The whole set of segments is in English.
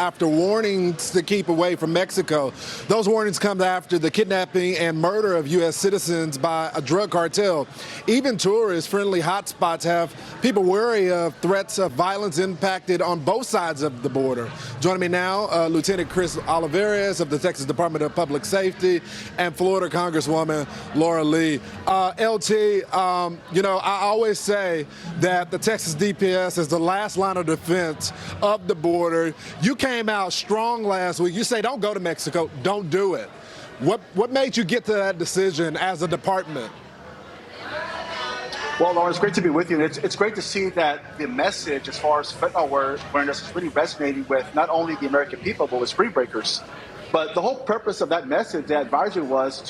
after warnings to keep away from Mexico. Those warnings come after the kidnapping and murder of U.S. citizens by a drug cartel. Even tourist-friendly hotspots have people wary of threats of violence impacted on both sides of the border. Joining me now, Lieutenant Chris Olivares of the Texas Department of Public Safety and Florida Congresswoman Laurel. LT, I always say that the Texas DPS is the last line of defense of the border. You came out strong last week. You say don't go to Mexico, don't do it. What made you get to that decision as a department? Well, Lauren, it's great to be with you. It's great to see that the message as far as fentanyl awareness is really resonating with not only the American people, but with spring breakers. But the whole purpose of that message, that advisory, was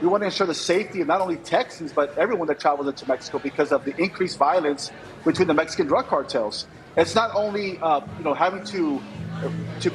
we want to ensure the safety of not only Texans, but everyone that travels into Mexico because of the increased violence between the Mexican drug cartels. It's not only, having to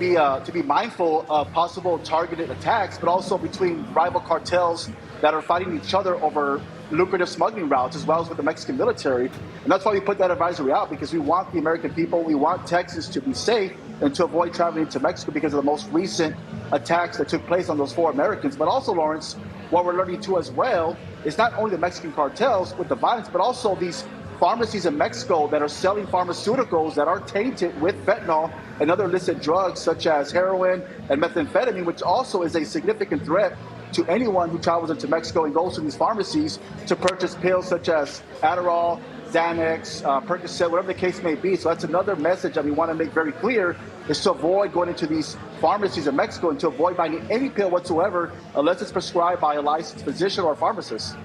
be mindful of possible targeted attacks, but also between rival cartels that are fighting each other over lucrative smuggling routes, as well as with the Mexican military. And that's why we put that advisory out, because we want the American people, we want Texas to be safe and to avoid traveling to Mexico because of the most recent attacks that took place on those 4 Americans. But also, Lawrence, what we're learning too as well is not only the Mexican cartels with the violence, but also these pharmacies in Mexico that are selling pharmaceuticals that are tainted with fentanyl and other illicit drugs such as heroin and methamphetamine, which also is a significant threat to anyone who travels into Mexico and goes to these pharmacies to purchase pills such as Adderall, Xanax, Percocet, whatever the case may be. So that's another message that we want to make very clear, is to avoid going into these pharmacies in Mexico and to avoid buying any pill whatsoever unless it's prescribed by a licensed physician or pharmacist.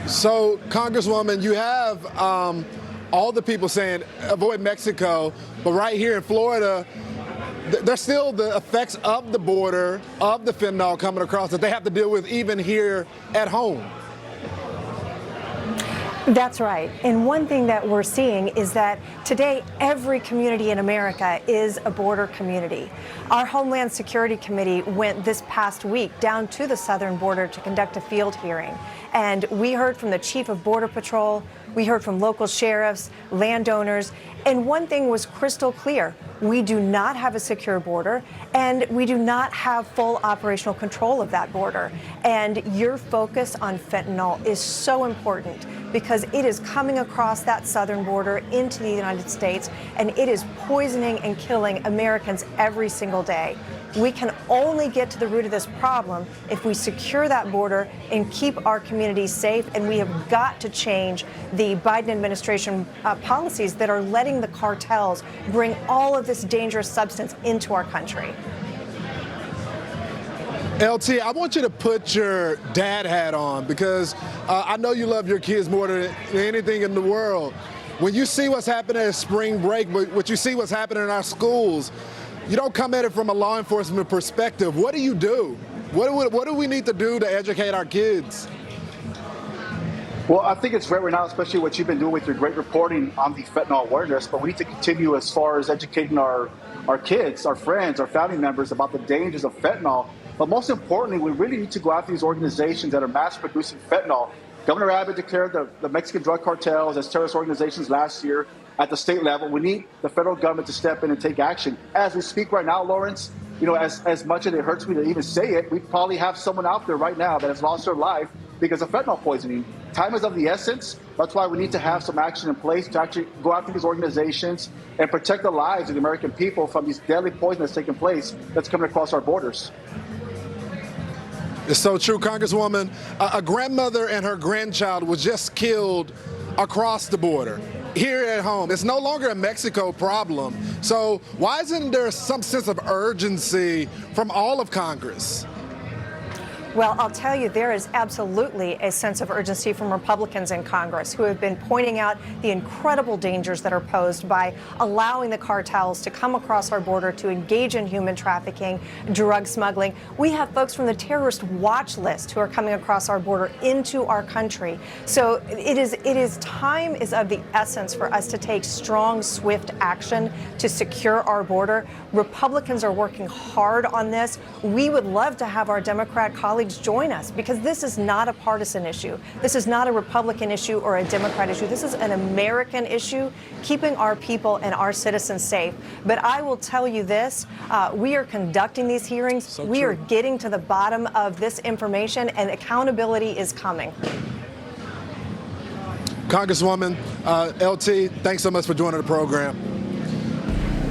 So, Congresswoman, you have all the people saying avoid Mexico, but right here in Florida, there's still the effects of the border, of the fentanyl coming across that they have to deal with even here at home. That's right. And one thing that we're seeing is that today every community in America is a border community. Our Homeland Security Committee went this past week down to the southern border to conduct a field hearing. And we heard from the Chief of Border Patrol, we heard from local sheriffs, landowners, and one thing was crystal clear. We do not have a secure border, and we do not have full operational control of that border. And your focus on fentanyl is so important because it is coming across that southern border into the United States, and it is poisoning and killing Americans every single day. We can only get to the root of this problem if we secure that border and keep our communities safe, and we have got to change the Biden administration policies that are letting the cartels bring all of this dangerous substance into our country. LT, I want you to put your dad hat on because I know you love your kids more than anything in the world. When you see what's happening at spring break, what you see what's happening in our schools, you don't come at it from a law enforcement perspective. What do you do? What do we need to do to educate our kids? Well, I think it's great right now, especially what you've been doing with your great reporting on the fentanyl awareness, but we need to continue as far as educating our kids, our friends, our family members about the dangers of fentanyl. But most importantly, we really need to go after these organizations that are mass producing fentanyl. Governor Abbott declared the Mexican drug cartels as terrorist organizations last year at the state level. We need the federal government to step in and take action. As we speak right now, Lawrence, as much as it hurts me to even say it, we probably have someone out there right now that has lost their life because of fentanyl poisoning. Time is of the essence. That's why we need to have some action in place to actually go after these organizations and protect the lives of the American people from these deadly poison that's taking place that's coming across our borders. It's so true, Congresswoman. A grandmother and her grandchild was just killed across the border. Here at home. It's no longer a Mexico problem. So why isn't there some sense of urgency from all of Congress? Well, I'll tell you, there is absolutely a sense of urgency from Republicans in Congress who have been pointing out the incredible dangers that are posed by allowing the cartels to come across our border to engage in human trafficking, drug smuggling. We have folks from the terrorist watch list who are coming across our border into our country. So time is of the essence for us to take strong, swift action to secure our border. Republicans are working hard on this. We would love to have our Democrat colleagues colleagues join us, because this is not a partisan issue. This is not a Republican issue or a Democrat issue. This is an American issue, keeping our people and our citizens safe. But I will tell you this, we are conducting these hearings. We are getting to the bottom of this information, and accountability is coming. Congresswoman, LT, thanks so much for joining the program.